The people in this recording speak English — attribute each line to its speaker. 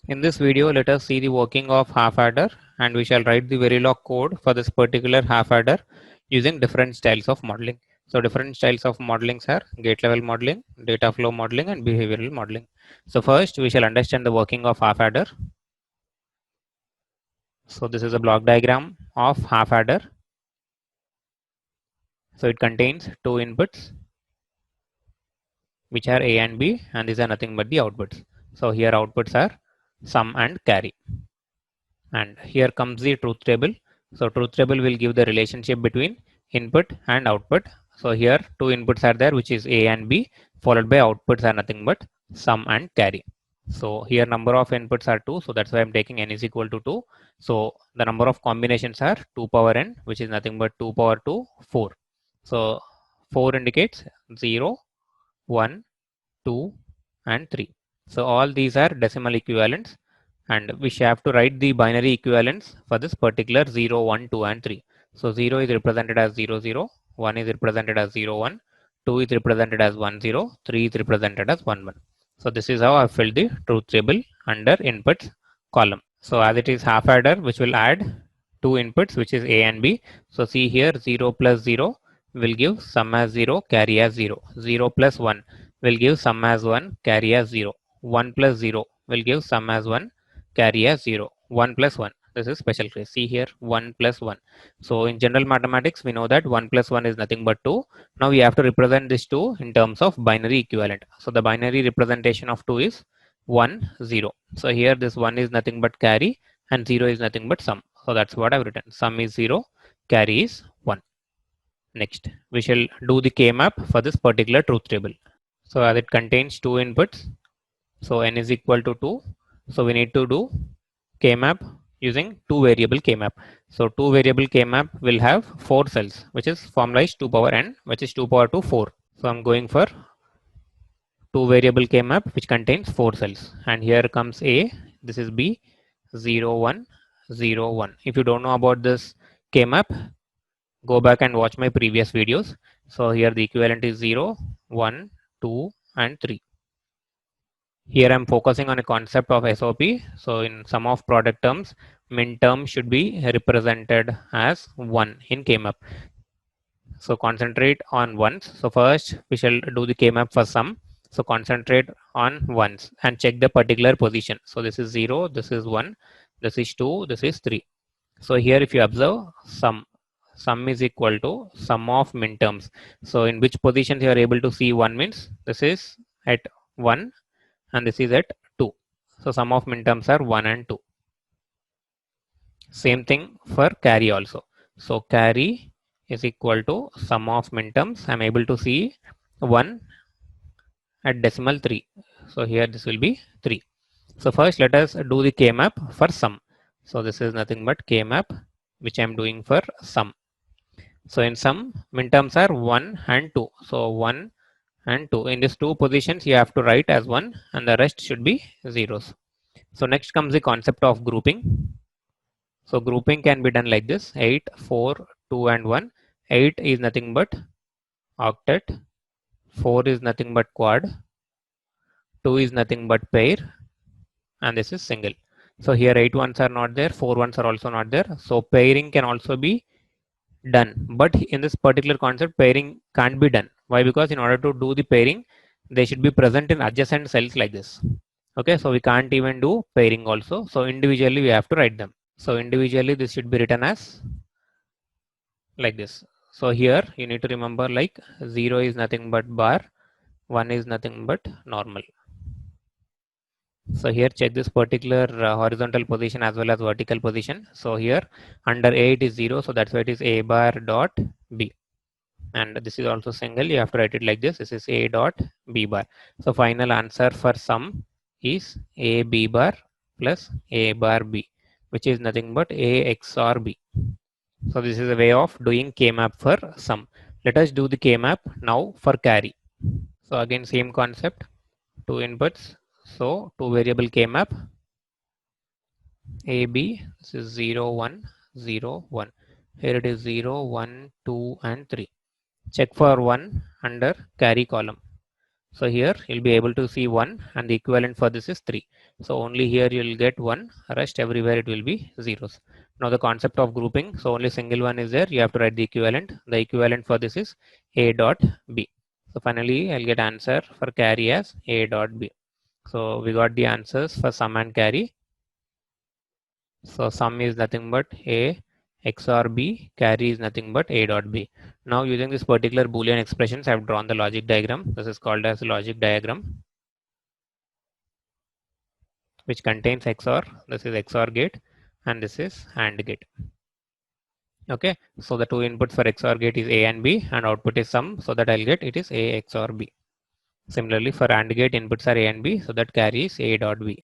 Speaker 1: In this video, let us see the working of half adder, and we shall write the Verilog code for this particular half adder using different styles of modeling. So different styles of modeling are gate level modeling, data flow modeling, and behavioral modeling. So first we shall understand the working of half adder. So this is a block diagram of half adder. So it contains two inputs which are A and B, and these are nothing but the outputs. So here outputs are sum and carry. And here comes the truth table. So truth table will give the relationship between input and output. So here two inputs are there, which is A and B, followed by outputs are nothing but sum and carry. So here number of inputs are 2, so that's why I'm taking n is equal to 2. So the number of combinations are 2 power n, which is nothing but 2 power 2, 4. So 4 indicates 0, 1, 2, and 3. So all these are decimal equivalents, and we have to write the binary equivalents for this particular 0, 1, 2, and 3. So 0 is represented as 0, 0, 1 is represented as 0, 1, 2 is represented as 1, 0, 3 is represented as 1, 1. So this is how I filled the truth table under inputs column. So as it is half adder, which will add two inputs, which is A and B. So see here 0 plus 0 will give sum as 0, carry as 0. 0 plus 1 will give sum as 1, carry as 0. 1 plus 0 will give sum as 1, carry as 0. 1 plus 1. This is special case. See here 1 plus 1. So in general mathematics, we know that 1 plus 1 is nothing but 2. Now we have to represent this 2 in terms of binary equivalent. So the binary representation of 2 is 1, 0. So here this 1 is nothing but carry and 0 is nothing but sum. So that's what I've written. Sum is 0, carry is 1. Next, we shall do the K-map for this particular truth table. So as it contains two inputs, so n is equal to 2. So we need to do K-map using two variable K-map. So two variable K-map will have 4 cells, which is formalized 2 power n, which is 2 power 2, 4. So I'm going for two variable K-map which contains 4 cells. And here comes A, this is B, 0, 1, 0, 1. If you don't know about this K-map, go back and watch my previous videos. So here the equivalent is 0, 1, 2, and 3. Here I'm focusing on a concept of SOP. So in sum of product terms, min term should be represented as 1 in K-map. So concentrate on ones. So first we shall do the K-map for sum. So concentrate on ones and check the particular position. So this is 0, this is 1, this is 2, this is 3. So here if you observe sum is equal to sum of min terms. So in which positions you are able to see 1 means this is at 1 and this is at 2. So sum of min terms are 1 and 2. Same thing for carry also. So carry is equal to sum of min terms. I'm able to see 1 at decimal 3. So here this will be 3. So first let us do the K-map for sum. So this is nothing but K-map which I'm doing for sum. So in sum, min terms are 1 and 2. So 1 and 2. In these two positions you have to write as 1 and the rest should be zeros. So next comes the concept of grouping. So grouping can be done like this: 8, 4, 2 and 1. 8 is nothing but octet, 4 is nothing but quad, 2 is nothing but pair, and this is single. So here 8 ones are not there, 4 ones are also not there. So pairing can also be done, but in this particular concept pairing can't be done. Why? Because in order to do the pairing, they should be present in adjacent cells like this. Okay, so we can't even do pairing also. So individually we have to write them. So individually this should be written as like this. So here you need to remember like 0 is nothing but bar, 1 is nothing but normal. So here check this particular horizontal position as well as vertical position. So here under A it is 0, so that's why it is A bar dot B. And this is also single, you have to write it like this. This is A dot B bar. So final answer for sum is A B bar plus A bar B, which is nothing but A XOR B. So this is a way of doing K-map for sum. Let us do the K-map now for carry. So again same concept, two inputs. So two variable K-map, AB, this is 0, 1, 0, 1. Here it is 0, 1, 2 and 3. Check for 1 under carry column. So here you'll be able to see 1 and the equivalent for this is 3. So only here you'll get 1, rest everywhere it will be zeros. Now the concept of grouping, so only single one is there, you have to write the equivalent. The equivalent for this is A dot B. So finally I'll get answer for carry as A dot B. So we got the answers for sum and carry. So sum is nothing but A XOR B, carry is nothing but A dot B. Now using this particular Boolean expressions, I have drawn the logic diagram. This is called as logic diagram, which contains XOR. This is XOR gate and this is AND gate. Okay, so the two inputs for XOR gate is A and B and output is sum, so that I'll get it is A XOR B. Similarly for AND gate, inputs are A and B, so that carries A dot B.